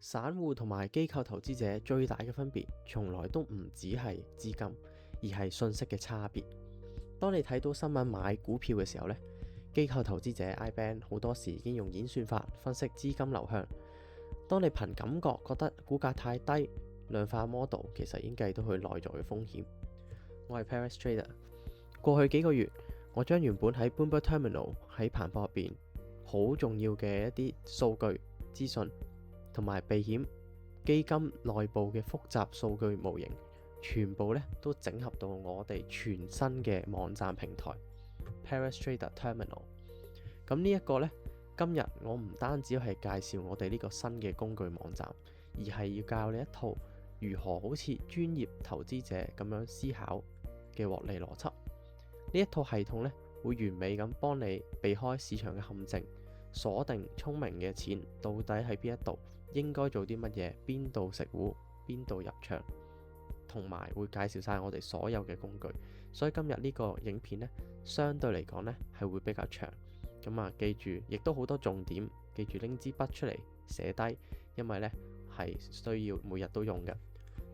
散戶同埋機構投資者最大嘅分別，從來都唔只係資金，而係信息嘅差別。當你睇到新聞買股票嘅時候呢，機構投資者 iBank 好多時已經用演算法分析資金流向。當你憑感覺覺得股價太低，量化 model 其實已經計到佢內在嘅風險。我係 Paris Trader。過去幾個月，我將原本喺 Bloomberg Terminal 喺彭博入邊好重要嘅一啲數據資訊，同埋避險基金內部嘅複雜數據模型，全部咧都整合到我哋全新嘅網站平台 Paris Trader Terminal。咁呢一個呢，今日我唔單止係介紹我哋呢個新嘅工具網站，而係要教你一套如何好似專業投資者咁樣思考嘅獲利邏輯。呢一套系統呢，會完美咁幫你避開市場嘅陷阱，鎖定聰明嘅錢到底喺邊一度，應該做啲乜嘢，邊度食糊，邊度入場，同埋會介紹晒我哋所有嘅工具。所以今日呢個影片呢，相對嚟講呢係會比較長。咁啊，記住，亦都好多重點，記住拎支筆出嚟寫低，因為呢係需要每日都用嘅。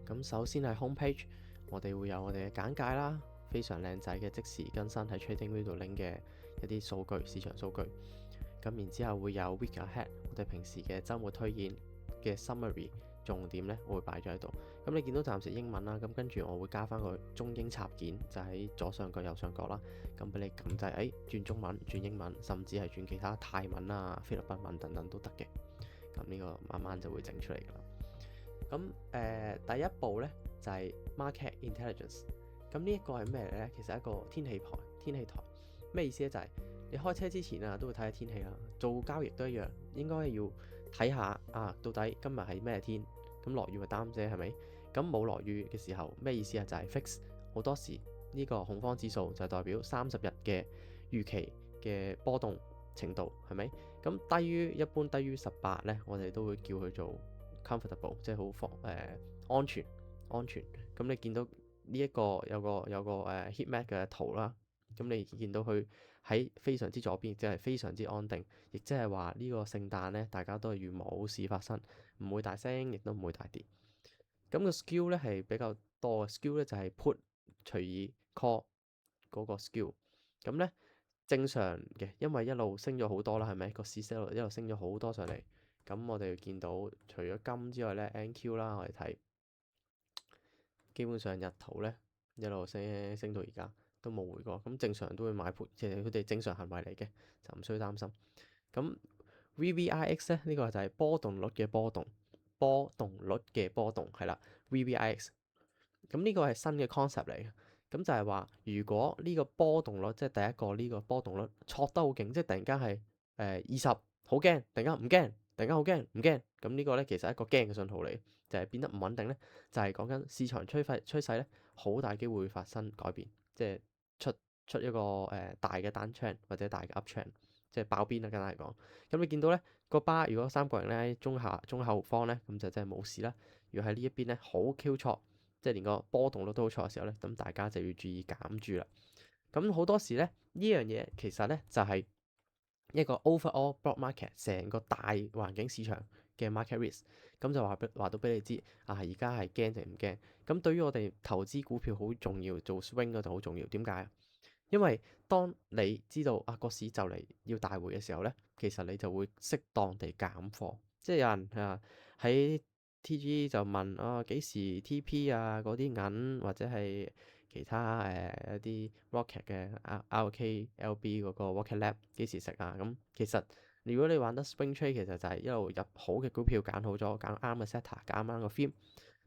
咁首先係 homepage， 我哋會有我哋嘅簡介啦，非常靚仔嘅即時更新喺 TradingView 度拎嘅一啲數據，市場數據。咁然之後會有 Week Ahead， 我哋平時嘅週末推薦嘅 summary 重點呢，我會擺咗喺度。咁你見到暫時英文啦，咁跟住我會加翻個中英插件，就喺左上角右上角啦。咁俾你撳掣，轉中文、轉英文，甚至係轉其他泰文啊、菲律賓文等等都得嘅。咁呢個慢慢就會整出嚟㗎啦。咁第一步呢，就係 Market Intelligence。咁呢一個係咩嚟呢？其實係一個天氣台。咩意思呢？就係你開車之前啊，都會睇下天氣啦。做交易都一樣，應該要睇下啊，到底今日係咩天？咁落雨咪擔遮係咪？咁冇落雨嘅時候，咩意思啊？就係 fix。好多時呢個恐慌指數就代表30日嘅預期嘅波動程度係咪？咁一般低於18呢，我哋都會叫佢做 comfortable，即係好安全。咁你見到呢一個有個heat map 嘅圖啦，咁你見到佢喺非常之左邊，即係非常之安定，亦即係話呢個聖誕呢，大家都係如冇事發生，唔會大升，亦都唔會大跌。咁個 skill 呢係比較多嘅 skill 呢，就係 put 隨意 call 嗰個 skill。咁呢正常嘅，因為一路升咗好多啦，係咪個市一路升咗好多上嚟？咁我哋見到除咗金之外呢 NQ 啦，我哋睇基本上日圖呢一路升到而家都冇回過。咁正常都會買 put，其實佢哋正常行為嚟嘅，就唔需要擔心。咁 VVIX 呢個就係波動率嘅波動係啦 VVIX。咁呢個係新嘅 concept 嚟嘅。咁就係話，如果呢個波動率，即係第一個呢個波動率挫得好勁，即係突然間係20好驚，突然間唔驚，突然間好驚唔驚，咁呢個呢，其實係一個驚嘅信號嚟，就係變得唔穩定呢，就係講緊市場趨勢呢，好大機會發生改變，即係出一個大嘅單 trend 或者大嘅 up trend，即係爆邊啦，簡單嚟講。咁你見到呢個巴，如果三個人呢喺中後方呢，咁就真係冇事啦。如果喺呢一邊呢，好 Q 錯，即係連個波動率都好錯嘅時候呢，咁大家就要注意減注啦。咁好多時呢，呢樣嘢其實呢就係一個 overall broad market 成個大環境市場嘅 market risk。咁就話到俾你知啊，而家係驚定唔驚？咁對於我哋投資股票好重要，做 swing 嗰度好重要。點解啊？因為當你知道啊個市就嚟要大回嘅時候呢，其實你就會適當地減貨。即係有人喺 TG 就問啊幾時 TP 啊嗰啲銀或者係其他一啲 Rocket 嘅 RK LB 嗰個 Rocket Lab 幾時食啊？咁其實如果你玩得 Swing Trade，其實就係一路入好嘅股票，揀好咗，揀啱嘅 setter，揀啱個 theme。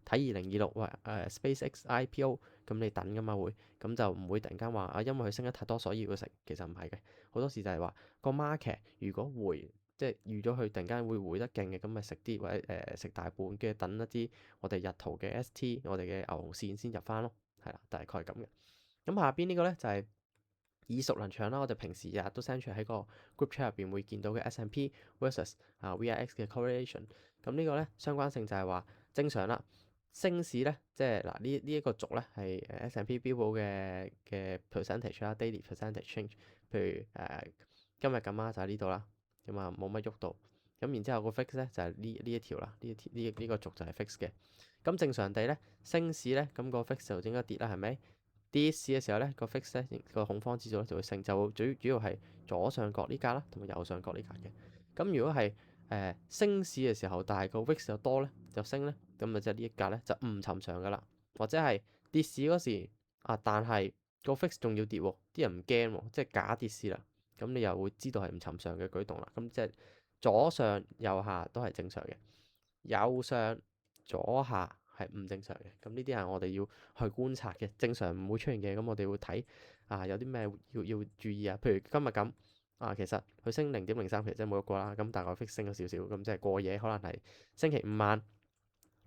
睇2026或SpaceX IPO，咁你等噶嘛會，咁就唔會突然間話啊，因為佢升得太多所以要食，其實唔係嘅。好多時就係話個 market 如果回，即係預咗佢突然間會回得勁嘅，咁咪食啲或者食大半，跟住等一啲我哋日圖嘅 ST，我哋嘅牛熊線先入翻咯，係啦，大概係咁嘅。咁下邊呢個咧就係耳熟能詳啦，我哋平時日日都 send 出喺個 group chat 入邊會見到嘅 S&P versus VIX 嘅 correlation。咁呢個咧相關性就係話正常啦。升市咧，即係嗱呢一個軸咧係S&P 標普嘅 percentage 啦，daily percentage change。譬如今日咁啊，就喺呢度啦，咁啊冇乜喐到。咁然之後個 fix 咧就係呢一條啦，呢個軸就係 fix 嘅。咁正常地咧升市咧，咁個 fix 就應該跌啦，係咪？跌市嘅時候咧，個 fix 咧個恐慌指數咧就會升，就主要係左上角呢格啦，同埋右上角呢格嘅。咁如果係升市嘅時候，但係個 fix 又多咧，就升咧，咁啊即係呢一格咧就唔尋常噶啦。或者係跌市嗰時啊，但係個 fix 仲要跌喎，啲人唔驚喎，即係假跌市啦。咁你又會知道係唔尋常嘅舉動啦。咁即係左上右下都係正常嘅，右上左下係唔正常嘅。咁呢啲係我哋要去觀察嘅，正常唔會出現嘅。咁我哋會睇有啲咩要注意啊。譬如今日咁其實佢升0.03，其實真係冇喐過啦。咁大概 fix 升咗少少，咁即係過夜，可能係星期五晚。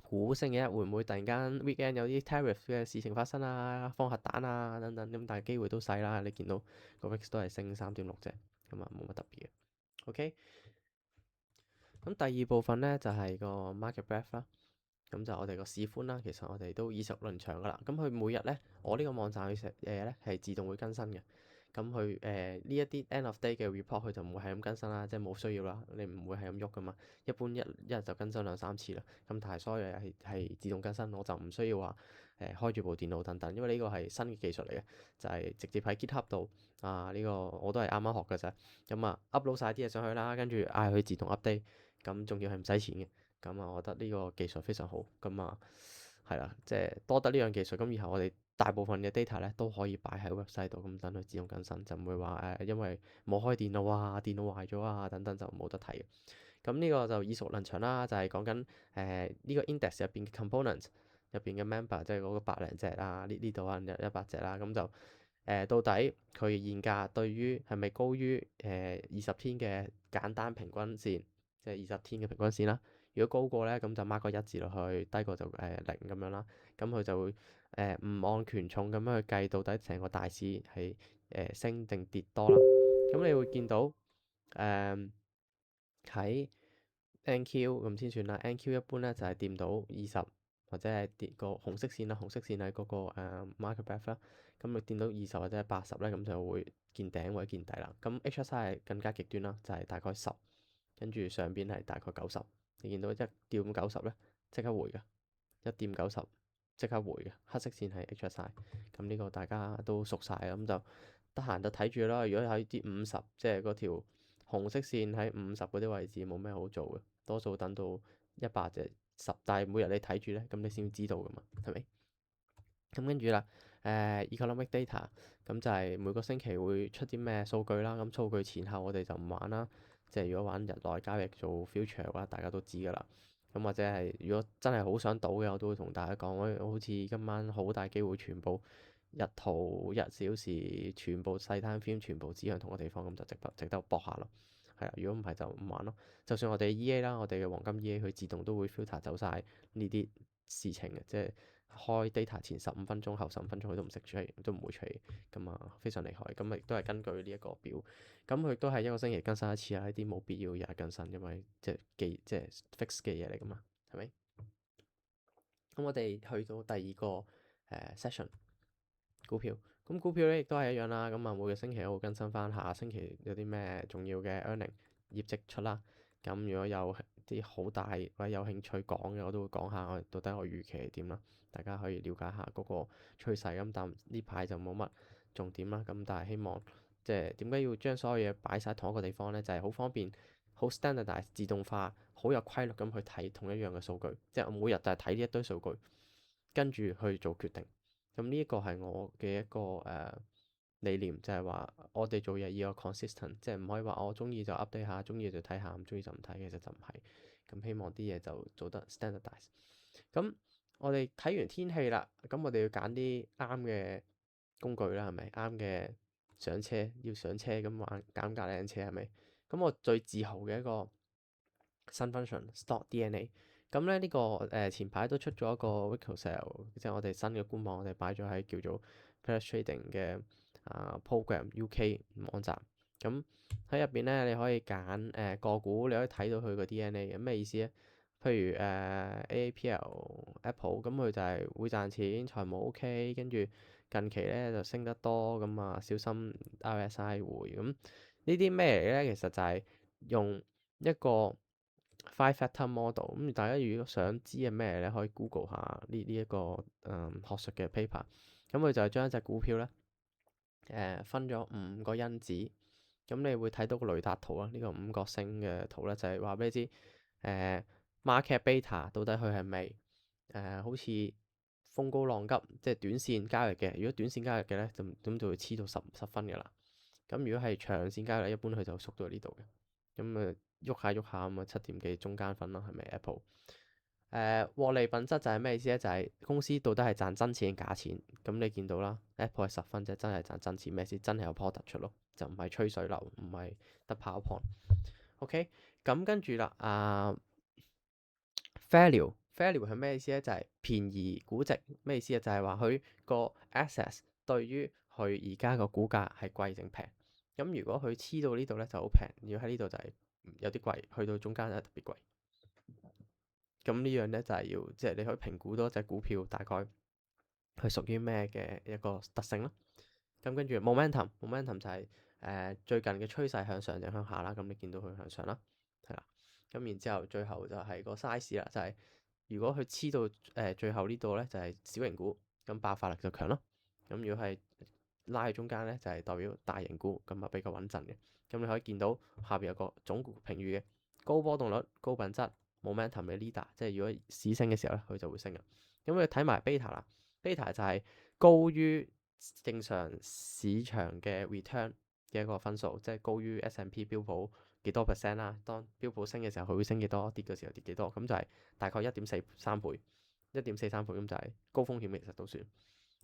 估星期一會唔會突然間 weekend 有啲 tariff 嘅事情發生啊，放核彈啊等等，咁但係機會都細啦。你見到個 VIX 都係升3.6啫，咁啊冇乜特別嘅。OK，咁第二部分咧就係個 market breadth 啦，咁就我哋個市寬啦。其實我哋都耳熟能詳噶啦。咁佢每日咧，我呢個網站嘅嘢咧係自動會更新嘅。咁佢呢一啲 end of day 嘅 report 佢就唔會係咁更新啦，即係冇需要啦，你唔會係咁喐噶嘛。一般一日就更新2、3次啦。咁但係所有嘢係自動更新，我就唔需要話開住部電腦等等，因為呢個係新嘅技術嚟嘅，就係直接喺 GitHub 度呢個我都係啱啱學嘅啫。咁upload 晒啲嘢上去啦，跟住嗌佢自動 update，咁仲要係唔使錢嘅。咁我覺得呢個技術非常好。咁係啦，即係多得呢樣技術，咁以後我哋大部分嘅 data 咧都可以擺喺 website 度，咁等佢自動更新，就唔會話因為冇開電腦電腦壞咗等等就冇得睇嘅。咁呢個就耳熟能詳啦，就係講緊呢個 index 入邊嘅 component 入邊嘅 member，即係嗰個百零隻呢度100隻啦，咁就到底佢現價對於係咪高於20天嘅簡單平均線，即係20天嘅平均線啦。如果高過咧，咁就 mark 個1字落去，低過就0咁樣啦。咁佢就會唔按權重咁樣去計，到底成個大市係升定跌多啦。咁你會見到喺 NQ 咁先算啦。NQ 一般咧就係掂到20或者係跌個紅色線啦，紅色線喺嗰個market breadth 啦。咁你掂到20或者係80咧，咁就會見頂或者見底啦。咁 HSI 係更加極端啦，就係大概10，跟住上邊係大概90。你見到一掂90咧，即刻回嘅；一掂90即刻回嘅。黑色線係 HSI，咁呢個大家都熟晒，咁就得閒就睇住啦。如果喺啲50，即係嗰條紅色線喺50嗰啲位置，冇咩好做嘅，多數等到100隻10，但係每日你睇住咧，咁你先知道噶嘛，係咪？咁跟住啦，economic data，咁就係每個星期會出啲咩數據啦。咁數據前後我哋就唔玩啦，即係如果玩日內交易做 future 嘅話，大家都知噶啦。咁或者係如果真係好想賭嘅，我都會同大家講，好似今晚好大機會全部日圖1小時，全部細攤 film，全部指向同個地方，咁就值得搏下咯。係啊，如果唔係就唔玩咯。就算我哋 EA 啦，我哋嘅黃金 EA，佢自動都會 filter 走晒呢啲事情嘅，即係開 data 前15分鐘，後15分鐘佢都唔識出嚟，都唔會出嚟。咁非常厲害。咁亦都係根據呢一個表，咁佢都係一個星期更新一次啊。呢啲冇必要日日更新，因為即係 fix 嘅嘢嚟噶嘛，係咪？咁我哋去到第二個session 股票，咁股票咧亦都係一樣啦。咁每個星期我會更新翻下星期有啲咩重要嘅 earning 業績出啦。咁如果有啲好大或者有興趣講嘅，我都會講下我到底我預期係點啦。大家可以了解下嗰個趨勢。咁但呢排就冇乜重點啦。咁但係希望即係點解要將所有嘢擺晒同一個地方呢？就係好方便，好 standardize 自動化，好有規律咁去睇同一樣嘅數據。即係我每日就係睇呢一堆數據，跟住去做決定。咁呢一個係我嘅一個理念，就係話我哋做嘢要有 consistent，即係唔可以話我中意就 update 下，中意就睇下，唔中意就唔睇。其實就唔係咁，希望啲嘢就做得 standardize。咁我哋睇完天氣啦，咁我哋要揀啲啱嘅工具啦，係咪啱嘅上車？要上車咁玩揀架靚車係咪？咁我最自豪嘅一個新 function Stock DNA。咁咧呢個前排都出咗一個 Wicosell，即係我哋新嘅官網，我哋擺咗喺叫做 Pair Trading 嘅Program UK 網站。咁喺入邊咧，你可以揀個股，你可以睇到佢個 DNA 嘅咩意思咧？譬如AAPL Apple，咁佢就係會賺錢，財務 OK，跟住近期咧就升得多，咁小心 RSI 回。咁呢啲咩嚟咧？其實就係用一個 Five Factor Model。咁大家如果想知係咩咧，可以 Google 下呢一個學術嘅 paper。咁佢就係將一隻股票咧分咗5個因子。咁你會睇到個雷達圖啦，呢個五角星嘅圖咧就係話俾你知market beta 到底佢係咪好似風高浪急，即係短線交易嘅。如果短線交易嘅咧，就會黐到十分嘅啦。咁如果係長線交易，一般佢就縮到呢度嘅。咁喐下喐下咁啊，7點幾中間分咯，係咪 Apple？獲利品質就係咩意思咧？就係公司到底係賺真錢定假錢。咁你見到啦，Apple 係10分，即係真係賺真錢咩先？真係有 product 出咯，就唔係吹水流，唔係得 PowerPoint。OK，咁跟住啦，value 係咩意思咧？就係便宜估值。咩意思啊？就係話佢個 assets 對於佢而家個股價係貴定平。咁如果佢黐到呢度咧就好平，如果喺呢度就係有啲貴，去到中間就特別貴。咁呢樣咧就係要即係你可以評估多隻股票大概佢屬於咩嘅一個特性咯。咁跟住 momentum 就係最近嘅趨勢向上定向下啦。咁你見到佢向上啦，係啦。咁然之後最後就係個 size 啦，就係如果佢黐到最後呢度咧就係小型股，咁爆發力就強咯。咁如果係拉喺中間咧就係代表大型股，咁啊比較穩陣嘅。咁你可以見到下邊有個總評語嘅高波動率、高品質。momentum 嘅 leader，即係如果市升嘅時候咧，佢就會升嘅。咁你睇埋 beta 啦，beta 就係高於正常市場嘅 return 嘅一個分數，即係高於 S&P 標普幾多 percent 啦。當標普升嘅時候，佢會升幾多；跌嘅時候跌幾多。咁就係大概1.43倍，1.43倍咁就係高風險，其實都算。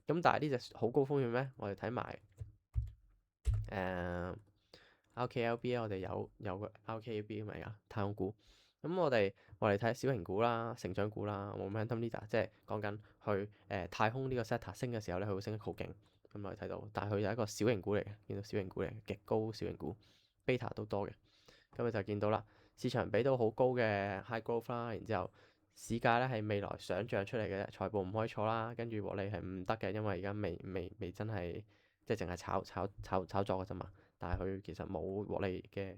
咁但係呢隻好高風險咩？我哋睇埋RKLB 我哋有個 RKLB 咪啊，太空股。咁我哋睇小型股啦、成長股啦、momentum leader，即係講緊去太空呢個 sector 升嘅時候咧，佢會升得好勁。咁我哋睇到，但係佢就係一個小型股嚟嘅，見到小型股嚟嘅，極高小型股，beta 都多嘅。咁你就見到啦，市場俾到好高嘅 high growth 啦，然之後市價咧係未來想像出嚟嘅啫，財報唔可以錯啦，跟住獲利係唔得嘅，因為而家未真係即係淨係炒作嘅啫嘛。但係佢其實冇獲利嘅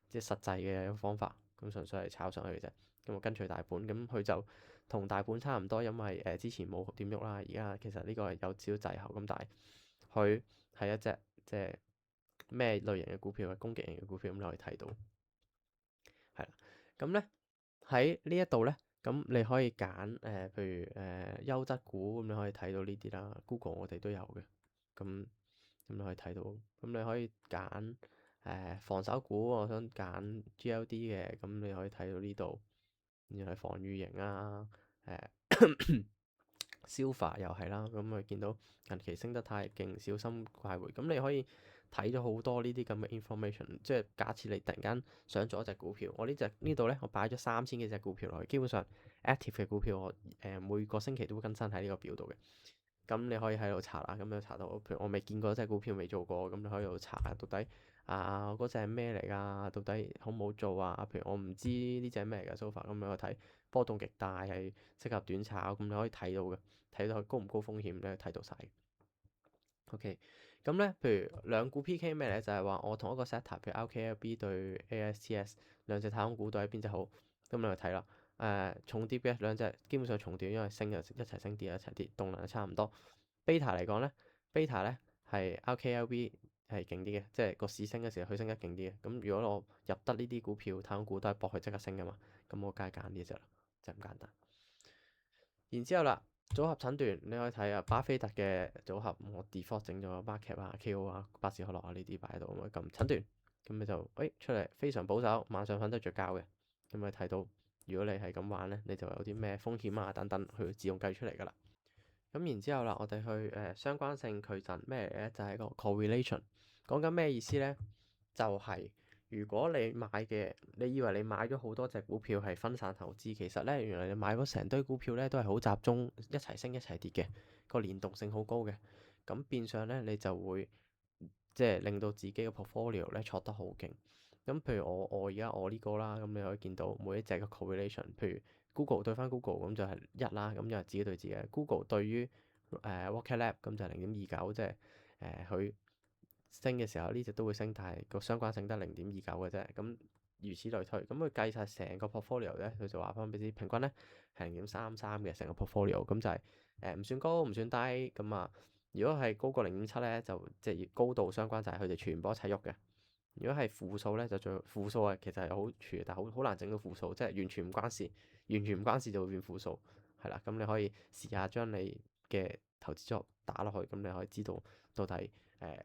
即係實際嘅方法，咁純粹係炒上去嘅啫。咁我跟隨大盤，咁佢就同大盤差唔多，因為之前冇點喐啦，而家其實呢個係有少少滯後咁，但係佢係一隻即係咩類型嘅股票，係攻擊型嘅股票，咁你可以睇到係啦。咁咧喺呢一度咧，咁你可以揀譬如優質股，咁你可以睇到呢啲啦。Google 我哋都有嘅，咁你可以睇到，咁你可以揀防守股，我想揀 GLD 嘅，咁你可以睇到呢度，然後係防禦型啊，Silver 又係啦，咁佢見到近期升得太勁，小心快回。咁你可以睇咗好多呢啲咁嘅 information，即係假設你突然間想做一隻股票，我呢度咧，我擺咗3000幾隻股票落去，基本上 active 嘅股票我每個星期都會更新喺呢個表度嘅。咁你可以喺度查啦，咁你查到，譬如我未見過隻股票，未做過，咁你可以喺度查到底嗰隻係咩嚟㗎？到底好唔好做啊？譬如我唔知呢隻咩嚟㗎 so far，咁你可以睇波動極大，係適合短炒，咁你可以睇到嘅，睇到佢高唔高風險咧，睇到晒。OK，咁咧，譬如兩股 PK 咩咧？就係話我同一個 sector，譬如 RKLB 對 ASTS 兩隻太空股對邊隻好，咁你去睇啦。重疊嘅兩隻基本上重疊，因為升就一齊升，跌就一齊跌，動能係差唔多。beta 嚟講咧，beta 咧係 RKLB 係勁啲嘅，即係個市升嘅時候佢升得勁啲嘅。咁如果我入得呢啲股票，太空股都係搏佢即刻升噶嘛，咁我梗係揀呢隻啦，就咁簡單。然之後啦，組合診斷你可以睇啊，巴菲特嘅組合，我 default 整咗 market 啊、KO 啊、百事可樂啊呢啲擺喺度，咁撳診斷，咁你就出嚟非常保守，晚上瞓得着覺嘅，咁你睇到如果你係咁玩咧，你就有啲咩風險啊等等，佢自動計出嚟噶啦。咁然之後啦，我哋去相關性矩陣咩嚟咧？就係一個 correlation，講緊咩意思咧？就係如果你買嘅，你以為你買咗好多隻股票係分散投資，其實咧原來你買嗰成堆股票咧都係好集中，一齊升一齊跌嘅，個連動性好高嘅。咁變相咧你就會即係令到自己嘅 portfolio 咧錯得好勁。咁譬如我而家我呢個啦，咁你可以見到每一隻嘅 correlation，譬如 Google 對翻 Google 咁就係1啦，咁又係自己對自己。Google 對於Rocket Lab 咁就係0.29，即係佢升嘅時候呢隻都會升，但係個相關性得0.29嘅啫。咁如此類推。咁佢計晒成個 portfolio 咧，佢就話翻俾你知，平均咧係0.33嘅成個 portfolio，咁就係唔算高唔算低咁啊。如果係高過0.7咧，就即係高度相關，就係佢哋全部一齊喐嘅。如果係負數咧，就最負數啊，其實係好處，但係好難整到負數，即係完全唔關事，完全唔關事就會變負數，係啦。咁你可以試下將你嘅投資組合打落去，咁你可以知道到底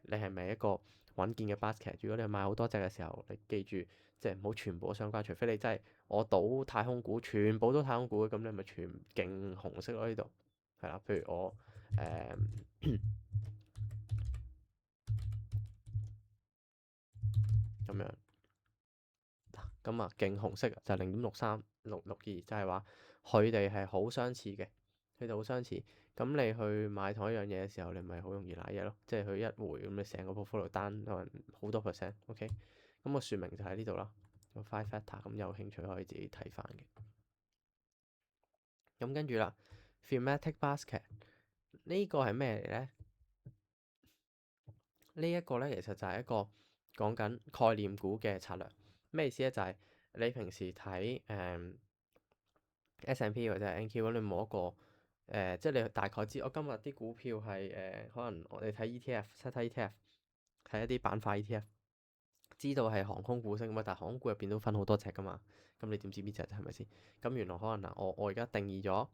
你係咪一個穩健嘅 basket。如果你買好多隻嘅時候，你記住即係唔好全部都相關，除非你真係我賭太空股，全部都太空股，咁你咪全勁紅色咯呢度，係啦。譬如我咁樣。咁啊，勁紅色就係0.63、662，就係話佢哋係好相似嘅，佢哋好相似。咁你去買同一樣嘢嘅時候，你咪好容易瀨嘢咯。即係佢一回咁，你成個 portfolio 單可能好多 percent。OK，咁個説明就喺呢度啦，個 five factor。咁有興趣可以自己睇翻嘅。咁跟住啦，thematic basket 呢個係咩嚟咧？呢一個咧其實就係一個講緊概念股嘅策略。咩意思咧？就係你平時睇S&P 或者係 NQ，你冇一個即係你大概知我今日啲股票係可能我哋睇 ETF，睇 ETF，睇一啲板塊 ETF，知道係航空股升嘛，但係航空股入邊都分好多隻噶嘛，咁你點知邊隻啫？係咪先？咁原來可能嗱，我而家定義咗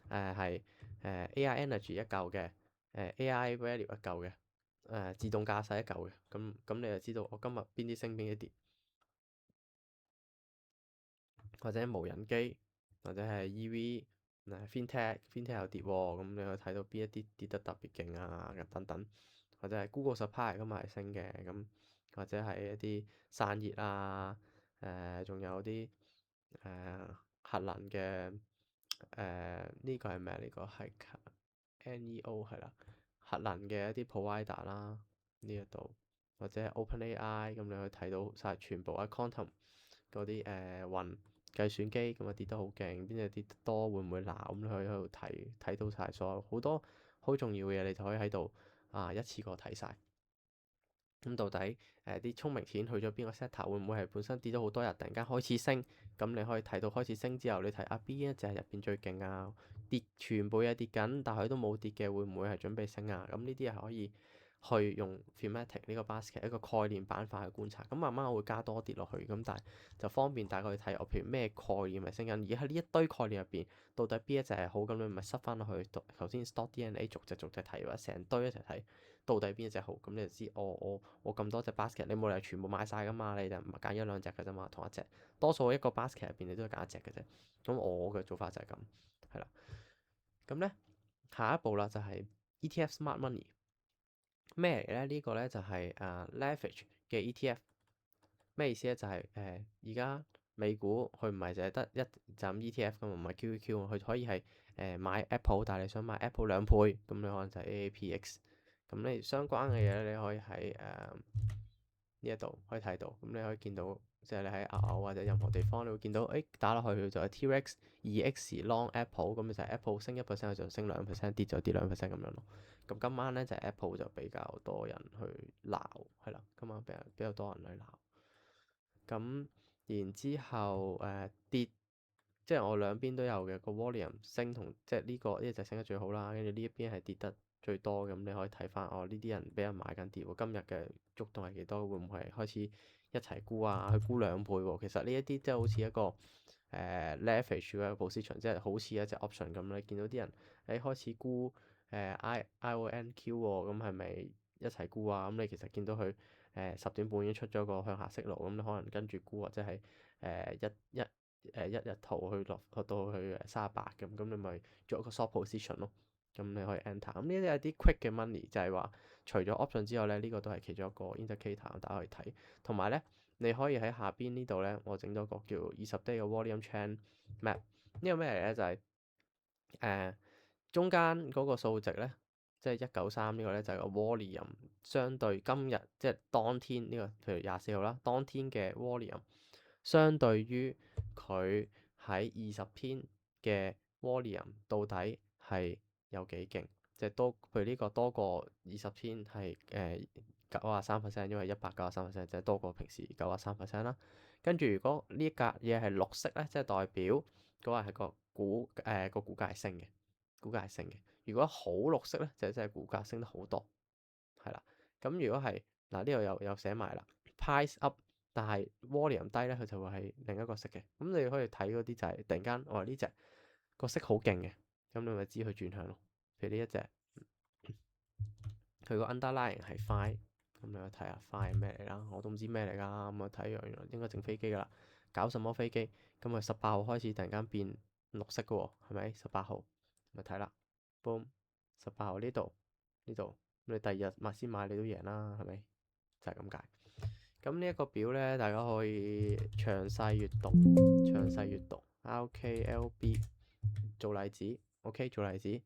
係AI Energy 一嚿嘅，AI Value 一嚿嘅，自動駕駛一嚿嘅，咁你就知道我今日邊啲升邊啲跌，或者無人機，或者係 EV。FinTech 又跌喎，咁你可以睇到邊一啲跌得特別勁啊，等等，或者係 Google Supply 今日係升嘅，咁或者係一啲散熱啊，仲有啲核能嘅，呢個係咩？呢個係 NEO 係啦，核能嘅一啲 provider 啦，呢一度或者係 OpenAI，咁你可以睇到晒全部啊 Quantum 嗰啲雲計算機咁啊跌得好勁，邊隻跌得多會唔會鬧？咁你可以喺度睇到晒所有好多好重要嘅嘢，你就可以喺度一次過睇晒。咁到底啲聰明錢去咗邊個 sector？會唔會係本身跌咗好多日，突然間開始升？咁你可以睇到開始升之後，你睇邊一隻入邊最勁啊？跌全部嘢跌緊，但係佢都冇跌嘅，會唔會係準備升啊？咁呢啲係可以去用 thematic 呢個 basket 一個概念板塊去觀察。咁慢慢我會加多啲落去，咁但係就方便大家去睇我譬如咩概念係升緊，而喺呢一堆概念入邊，到底邊一隻係好？咁你咪塞翻落去頭先 stock DNA 逐隻睇，或者成堆一齊睇。到底邊一隻好，咁你就知我咁多隻 basket，你冇理由全部買晒噶嘛，你就唔係揀一兩隻嘅啫嘛，同一隻，多數一個 basket 入邊你都係揀一隻嘅啫。咁我嘅做法就係咁，係啦。咁咧下一步啦就係 ETF Smart Money 咩嚟咧？呢個咧就係leverage 嘅 ETF。咩意思咧？就係而家美股佢唔係淨係得一就咁 ETF 噶嘛，唔係 QQQ，佢可以係買 Apple，但係你想買 Apple 2倍，咁你可能就係 AAPX。咁你相關嘅嘢咧，你可以喺呢一度可以睇到，咁你可以見到，即係你喺牛牛或者任何地方，你會見到，打落去就係 TRX 2X Long Apple，咁就係 Apple 升1%，佢就升2%，跌就跌2%咁樣咯。咁今晚咧就係 Apple 就比較多人去鬧，係啦，今晚比較多人去鬧。咁然之後跌，即係我兩邊都有嘅個 volume 升同即係呢隻升得最好啦，跟住呢一邊係跌得最多，咁你可以睇翻呢啲人俾人買緊跌喎，今日嘅觸動係幾多？會唔會係開始一齊沽啊？去沽2倍喎？其實呢一啲即係好似一個leverage 嘅 position，即係好似一隻 option 咁，你見到啲人開始沽IONQ 喎，咁係咪一齊沽啊？咁你其實見到佢10點半已經出咗個向下息路，咁你可能跟住沽或者係一日圖去落到去38咁你咪做一個 short position 咯。咁你可以 enter。咁呢啲係啲 quick 嘅 money，就係話除咗 option 之外咧，呢個都係其中一個 indicator，大家可以睇。同埋咧，你可以喺下邊呢度咧，我整咗個叫20day 嘅 volume trend map。呢個咩嚟咧？就係中間嗰個數值咧，即係193呢個咧，就係個 volume 相對今日即係當天呢個，譬如24號啦，當天嘅 volume 相對於佢喺20篇嘅 volume 到底係有幾勁？即係多，譬如呢個多過20篇係93%，因為193%，即係多過平時93%啦。跟住如果呢一格嘢係綠色咧，即係代表嗰個係個股價係升嘅，股價係升嘅。如果好綠色咧，就即係股價升得好多，係啦。咁如果係嗱，呢度又寫埋啦，price up，但係 volume 低咧，佢就會係另一個色嘅。咁你可以睇嗰啲就係突然間，我話呢隻個色好勁嘅，咁你咪知佢轉向咯。譬如呢一隻，佢個 underlying 係 fine，咁你去睇下 fine 係咩嚟啦？我都唔知咩嚟㗎，咁啊睇樣原來應該整飛機㗎啦，搞什麼飛機？咁啊18號開始突然間變綠色嘅喎，係咪18號？咪睇啦，boom，18號呢度，咁你第二日先買你都贏啦，係咪？就係咁解。咁呢一個表咧，大家可以詳細閱讀 RKLB 做例子，OK 做例子。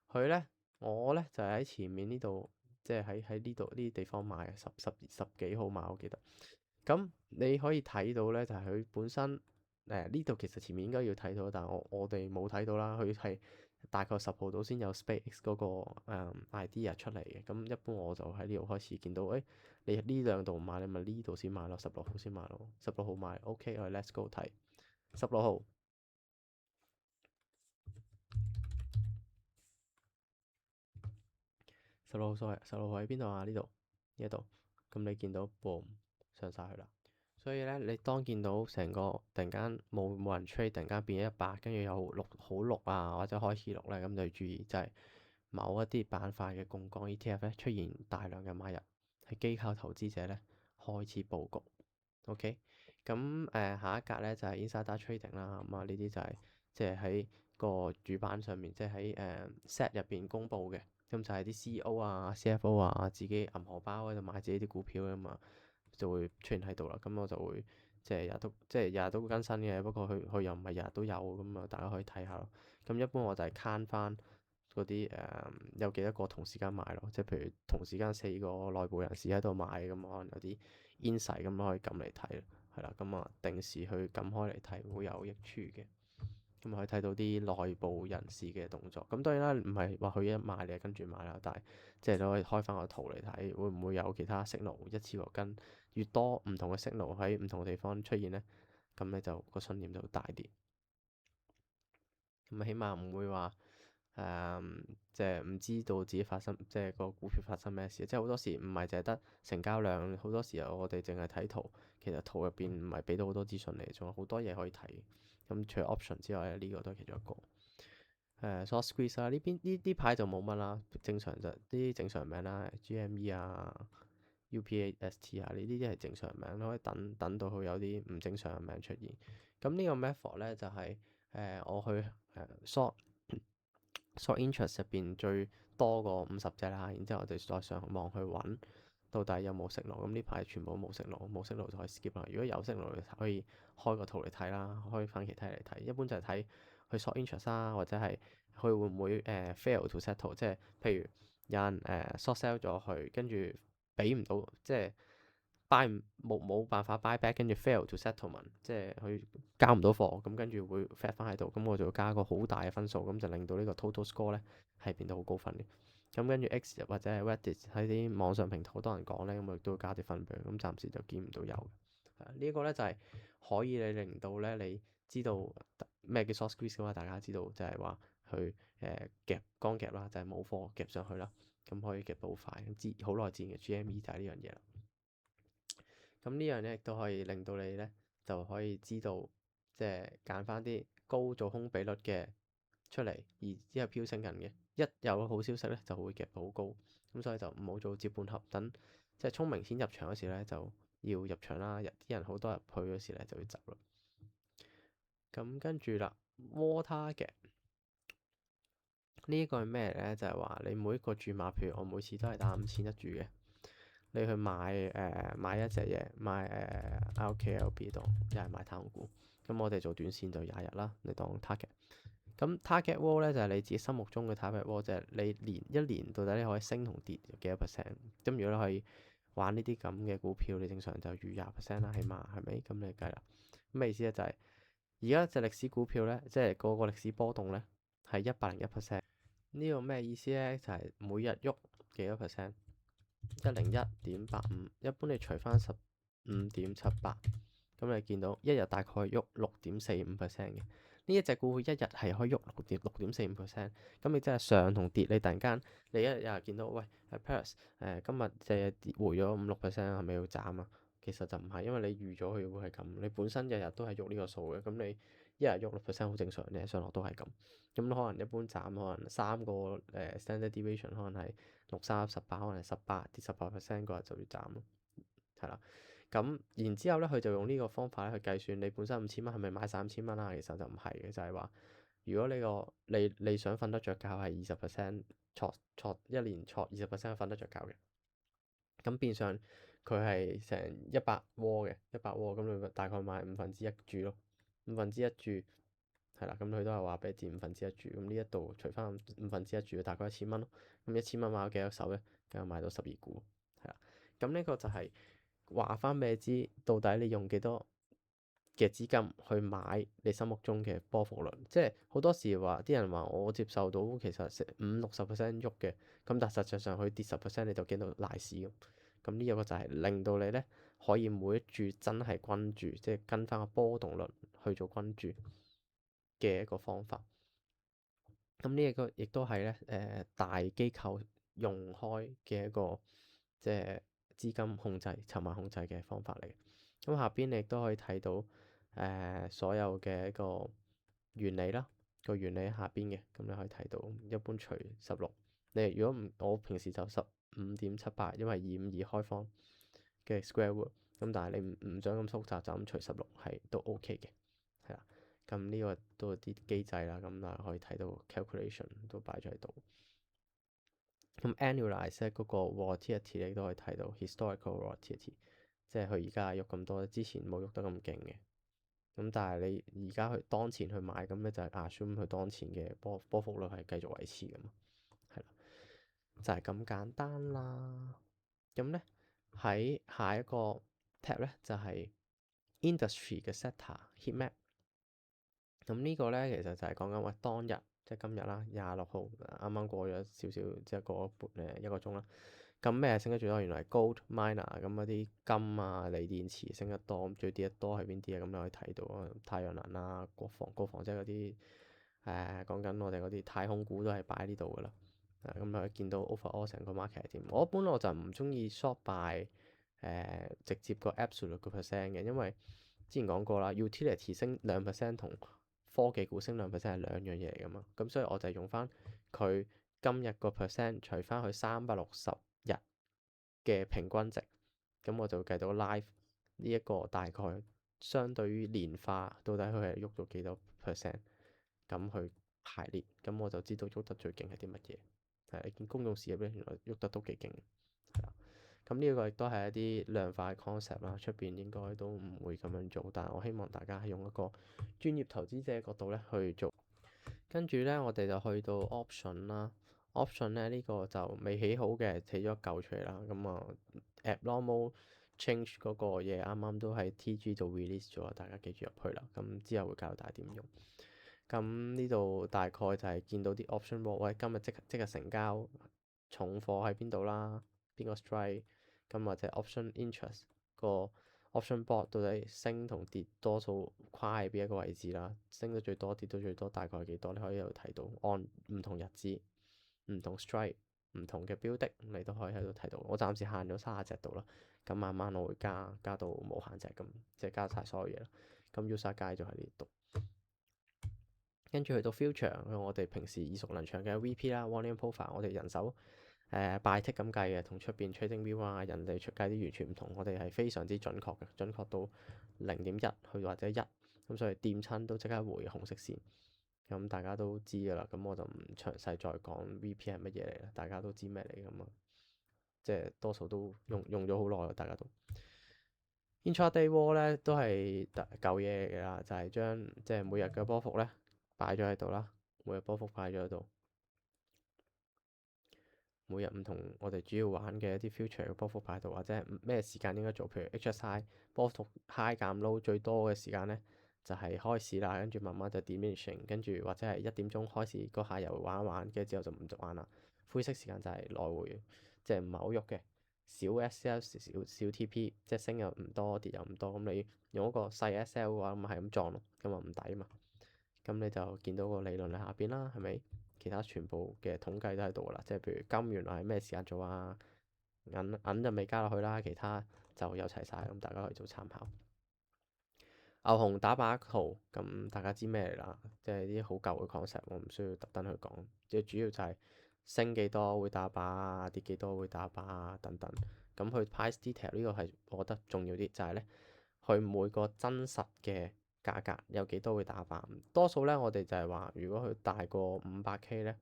佢咧，我咧就係喺前面呢度，即係喺呢度呢啲地方買嘅，十幾號買我記得。咁你可以睇到咧，就係佢本身呢度其實前面應該要睇到，但係我哋冇睇到啦。佢係大概10號到先有 SpaceX 嗰個idea 出嚟嘅。咁一般我就喺呢度開始見到，誒你呢兩度買，你咪呢度先買咯，16號先買咯，16號買 OK，我哋 Let's go 睇16號。十六號喺邊度啊？呢度呢一度，咁你見到 boom 上晒去啦。所以咧，你當見到成個突然間冇人 trade，突然間變咗100，跟住又好綠啊，或者開始綠咧，咁就要注意，就係某一啲板塊嘅槓桿 ETF 咧出現大量嘅買入，係機構投資者咧開始佈局。OK，咁下一格咧就係 insider trading 啦，咁啊呢啲就係即係喺個主板上面，即係喺set 入邊公佈嘅，咁就係啲 CEO 啊、CFO 啊自己銀荷包喺度買自己啲股票啊嘛。就會出現喺度啦，咁我就會即係日日都更新嘅，不過佢又唔係日日都有，咁啊大家可以睇下咯。咁一般我就係 count 翻嗰啲有幾多個同時間買咯，即係譬如同時間4個內部人士喺度買，咁可能有啲 insight 咁可以撳嚟睇，係啦，咁啊定時去撳開嚟睇會有益處嘅。咁可以睇到啲內部人士嘅動作。咁當然啦，唔係話佢一買你就跟住買啦，但係即係你可以開翻個圖嚟睇，會唔會有其他 signal 一次過跟？越多唔同嘅 signal 喺唔同嘅地方出現咧，咁你就個信念就會大啲。咁啊，起碼唔會話即係唔知道自己發生，即係個股票發生咩事。即係好多時唔係淨係得成交量，好多時候我哋淨係睇圖，其實圖入邊唔係俾到好多資訊嚟，仲有好多嘢可以睇。咁除咗 option 之外咧，呢個都係其中一個。short squeeze 啊，呢邊呢排就冇乜啦，正常就啲正常名啦，GME 啊、UPAST 啊，呢啲係正常名，你可以等到佢有啲唔正常嘅名出現。咁呢個 method 咧就係我去short interest 入邊最多過50隻啦，然之後我哋再上網去揾到底有冇息率。咁呢排全部都冇息率，冇息率就可以 skip 啦。如果有息率，可以開個圖嚟睇啦，開翻其他嚟睇。一般就係睇佢 short interest 啦，或者係佢會唔會fail to settle，即係譬如有人short sell 咗佢，跟住俾唔到，即係 冇辦法 buy back，跟住 fail to settlement，即係佢交唔到貨，咁跟住會 fat 翻喺度，咁我就會加個好大嘅分數，咁就令到呢個 total score 咧係變到好高分嘅。咁跟住 X 或者係 Reddit 喺啲網上平台好多人講咧，咁我亦都會加啲分俾佢，咁暫時就見唔到有。呢個咧就係可以你令到咧你知道咩叫 short squeeze 嘅嘛，大家知道就係話去夾光夾啦，就係冇貨夾上去啦，咁可以夾到好快。好耐之前嘅 GME 就係呢樣嘢啦。咁呢樣咧亦都可以令到你咧就可以知道，即係揀翻啲高做空比率嘅出嚟，而之後飆升緊嘅，一有好消息咧就會夾到好高。咁所以就唔好做接半俠，等即係聰明錢入場嗰時咧就要入場啦，啲人好多入去嗰時咧就要走啦。咁跟住啦，War Target 呢個係咩咧？就係話你每一個注碼，譬如我每次都係打5000一注嘅。你去買一隻嘢，買RKLB 度，又係買太空股。咁我哋做短線就20日啦，你當 target。咁 target wall 咧就係你自己心目中嘅 target wall，就係你一年到底你可以升同跌幾多 percent。咁如果你可以玩呢啲咁嘅股票，你正常就預20% 啦，起碼係咪？咁你計啦。咁咩意思咧？就係而家隻歷史股票咧，即係個歷史波動咧係101%。呢個咩意思咧？就係每日喐幾多 percent？101.85，一般你除翻15.78，咁咁你見到一日大概喐6.45%嘅，呢一隻股一日係可以喐6.45%，咁你真係上同跌，你突然間你一日見到喂Paris 今日即係跌回咗5-6%，係咪要斬啊？其實就唔係，因為你預咗佢會係咁，你本身日日都係喐呢個數嘅，咁你一日喐6%好正常嘅，上落都係咁。咁可能一般斬可能3個standard deviation 可能係6、3、18，可能係18跌18%嗰日就要斬咯，係啦。咁然之後咧，佢就用呢個方法咧去計算你本身5000蚊係咪買晒5000蚊啦？其實就唔係嘅，就係話如果你想瞓得着覺係20%，錯一年錯20%瞓得着覺嘅，咁變相佢係成100窩嘅100窩，咁你大概買1/5注咯，1/5注係啦，咁佢都係話俾你佔1/5注，咁呢一度除翻1/5注，大概1000蚊咯，咁1000蚊買咗幾多手咧？咁又買到12股，係啦，咁呢個就係話翻俾你知，到底你用幾多嘅資金去買你心目中嘅波幅率，即係好多時話啲人話我接受到其實成50-60%喐嘅，咁但實際上佢跌10%你就見到賴屎咁。咁呢一個就係令到你咧可以每一注真係均注，即係跟翻個波動率去做均注嘅一個方法。咁呢一個亦都係咧大機構用開嘅一個即係資金控制、籌碼控制嘅方法嚟嘅。咁下邊你亦都可以睇到所有嘅一個原理啦，個原理喺下邊嘅。咁你可以睇到一般除16，你如果唔我平時就15.78，因為252開方嘅 square root，咁但係你唔想咁複雜，就咁除16係都 OK 嘅，係啦。咁呢個都有啲機制啦，咁啊可以睇到 calculation 都擺咗喺度。咁 annualize 嗰個 volatility 你都可以睇到 historical volatility，即係佢而家喐咁多，之前冇喐得咁勁嘅。咁但係你而家去當前去買，咁咧就係 assume 佢當前嘅波幅率係繼續維持㗎嘛，係啦，就係咁簡單啦。咁咧喺下一個 tab 咧就係 industry 嘅 sector heat map。咁呢個咧其實就係講緊喂當日即係今日啦，26號啱啱過咗少少，即係過咗一個鐘啦。咁咩升得最多？原來係 gold miner， 咁嗰啲金啊、鋰電池升得多，咁最跌得多係邊啲啊？咁你可以睇到啊，太陽能啊、國防即係嗰啲講緊我哋嗰啲太空股都係擺喺呢度噶啦。咁你可以見到 overall 成個 market 係點。我一般我就唔中意 short by 直接個 absolute 個 percent 嘅，因為之前講過啦，utility 升2%同科技股升2%係兩樣嘢嚟噶嘛。咁所以我就用翻佢今日個 percent 除翻佢360日嘅平均值，咁我就會計到 live 呢一個大概相對於年化到底佢係喐到幾多 percent，咁去排列，咁我就知道喐得最勁係啲乜嘢。係你見公用事業咧，原來喐得都幾勁，係啦。咁呢個亦都係一啲量化嘅 concept 啦，出邊應該都唔會咁樣做，但係我希望大家係用一個專業投資者嘅角度咧去做。跟住咧，我哋就去到 option 啦。option 咧呢個就未起好嘅，起咗一嚿出嚟啦。咁啊，abnormal change 嗰個嘢啱啱都喺 TG 度 release 咗，大家記住入去啦。咁之後會教大家點用。咁呢度大概就係見到啲 option board，喂，今日即刻成交，重貨喺邊度啦？邊個 strike？咁或者 option interest 個 option board 到底升同跌多數跨喺邊一個位置啦？升得最多，跌到最多大概係幾多？你可以喺度睇到，按唔同日子、唔同 strike、唔同嘅標的，你都可以喺度睇到。我暫時限咗30隻度啦，咁慢慢我會加到無限隻咁，即係加晒所有嘢啦。咁 user guide 就喺呢度。跟住去到 future，我哋平時耳熟能詳嘅 VP 啦，volume profile，我哋人手拜剔咁計嘅，同出邊 trading view 啊，人哋出計啲完全唔同，我哋係非常之準確嘅，準確到0.1去或者1，咁所以掂親都即刻回紅色線，咁大家都知㗎啦，咁我就唔詳細再講 VP 係乜嘢嚟啦，大家都知咩嚟㗎嘛，即係多數都用咗好耐，大家都。Intraday Wall 咧都係舊嘢嚟㗎啦，就係將即係每日嘅波幅咧擺咗喺度啦，每日波幅擺咗喺度，每日唔同我哋主要玩嘅一啲 future 嘅波幅擺喺度，或者咩時間應該做，譬如 HSI 波幅 high 減 low 最多嘅時間咧就係開始啦，跟住慢慢就 diminishing，跟住或者係1點鐘開始嗰下又玩一玩，跟住之後就唔續玩啦。灰色時間就係來回，即係唔係好喐嘅。小 SL 小 TP，即係升又唔多，跌又唔多。咁你用一個細 SL 嘅話，咁係咁撞咯，咁啊唔抵啊嘛。咁你就見到個理論喺下邊啦，係咪？其他全部嘅統計都喺度噶啦，即係譬如金原來係咩時間做啊，銀就未加落去啦，其他就有齊晒，咁大家可以做參考。牛熊打靶圖，咁大家知咩嚟啦？即係啲好舊嘅 concept，我唔需要特登去講。即係主要就係升幾多會打靶啊，跌幾多會打靶啊等等。咁佢 price detail 呢個係我覺得重要啲，就係咧佢每個真實嘅價格有幾多會打靶。多數咧我哋就係話，如果佢大過500K 咧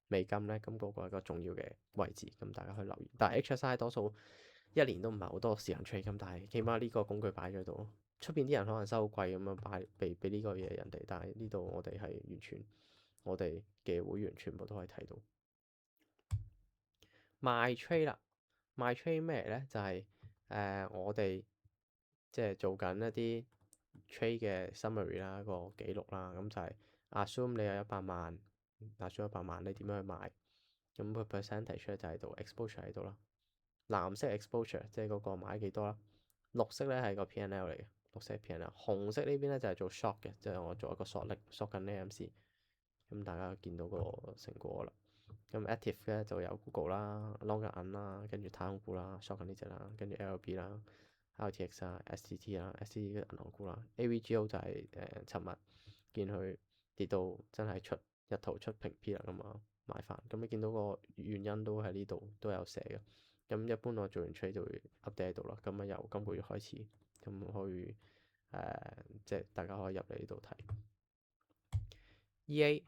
美金咧，咁嗰個係一個重要嘅位置，咁大家可以留意。但係 HSI 多數一年都唔係好多時間 trade 咁，但係起碼呢個工具擺咗喺度。出邊啲人可能收好貴咁樣擺俾呢個嘢人哋，但係呢度我哋係完全我哋嘅會員全部都可以睇到。賣 trade 啦，賣 trade 咩咧？就係、我哋即係做緊一啲 trade 嘅 summary 啦，個記錄啦，咁就係 assume 你有100萬，assume 100萬你點樣去賣？咁個 percentage 咧就喺度，exposure 喺度啦。藍色 exposure 即係嗰個買幾多啦，綠色咧係個 P&L 嚟嘅。綠色 P&L，紅色呢邊咧就係做 short 嘅，即係我做一個 short 力 short 緊 AMC，咁大家見到個成果啦。咁 active 咧就有 Google 啦、long 嘅銀啦，跟住太空股啦、short 緊呢隻啦，跟住 LB 啦、RTX 啊、STT 啦、STT 嘅銀行股啦。AVGO 就係尋日見佢跌到真係日圖出平 P 啦，咁啊買翻。咁你見到個原因都喺呢度都有寫嘅。咁一般我做完 trade 就會 update 喺度啦。咁啊由今個月開始，咁可以即係大家可以入嚟呢度睇 EA。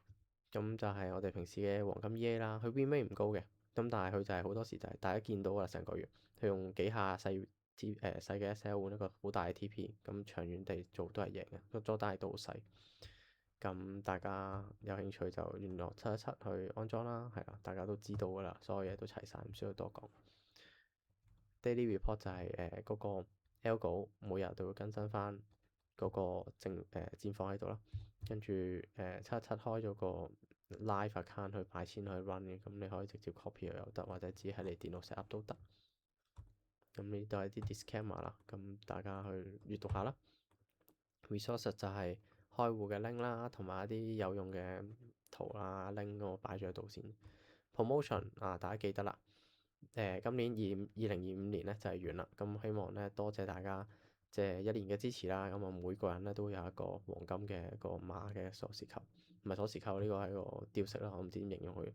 咁就係我哋平時嘅黃金 EA 啦。佢 win rate 唔高嘅，咁但係佢就係好多時就係大家見到啦，成個月佢用幾下細嘅 SL 換一個好大嘅 TP，咁長遠地做都係贏嘅，個多單都好細。咁大家有興趣就聯絡717去安裝啦，係啦，大家都知道噶啦，所有嘢都齊晒，唔需要多講。Daily report 就係嗰個 algo 每日都會更新翻嗰個戰況喺度啦，跟住717開咗個 live account 去擺錢去 run 嘅，咁你可以直接 copy 又得，或者只係你電腦 set up 都得。咁呢都係啲 disclaimer 啦，咁大家去閱讀下啦。Resources 就係開戶嘅 link 啦，同埋一啲有用嘅圖啦 link 我擺咗喺度先。Promotion 啊，大家記得啦。今年2025年咧就係完啦，咁希望咧多謝大家即係一年嘅支持啦。咁啊每個人咧都有一個黃金嘅一個碼嘅鎖匙扣，唔係鎖匙扣，呢個係個吊飾啦，我唔知點形容佢。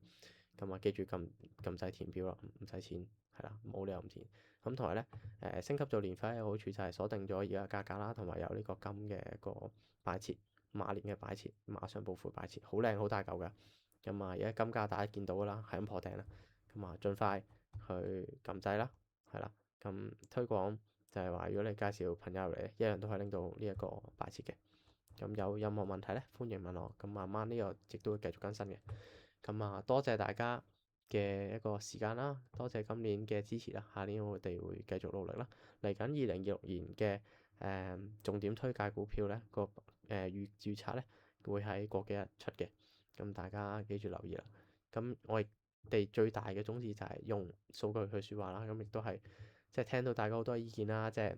咁啊記住撳掣填表啦，唔使錢係啦，冇理由唔填。咁同埋咧升級做年費嘅好處就係鎖定咗而家價格啦，同埋有呢個金嘅一個擺設，馬年嘅擺設，馬上報悔擺設，好靚好大嚿㗎。咁啊而家金價大家見到㗎啦，係咁破頂啦。咁啊盡快去撳掣啦，係啦。咁推廣就係話，如果你介紹朋友嚟，一樣都可以拎到呢一個擺設嘅。咁有任何問題咧，歡迎問我。咁慢慢呢個亦都會繼續更新嘅。咁啊，多謝大家嘅一個時間啦，多謝今年嘅支持啦。下年我哋會繼續努力啦。嚟緊2026年嘅重點推介股票咧，個預測咧會喺過幾日出嘅。咁大家記住留意啦。咁我哋最大嘅宗旨就係用數據去説話啦。咁亦都係即係聽到大家好多意見啦。即係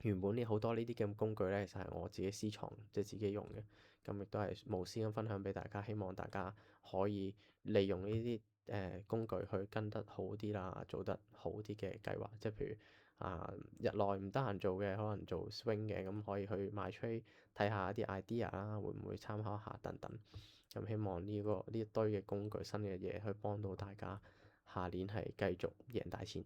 原本呢好多呢啲嘅工具咧，其實係我自己私藏，即係自己用嘅。咁亦都係無私咁分享俾大家，希望大家可以利用呢啲工具去跟得好啲啦，做得好啲嘅計劃。即係譬如日內唔得閒做嘅，可能做 swing 嘅，咁可以去買 trade 睇下啲 idea 啦，會唔會參考下等等。咁希望呢一堆嘅工具新嘅嘢，去幫到大家下年係繼續贏大錢。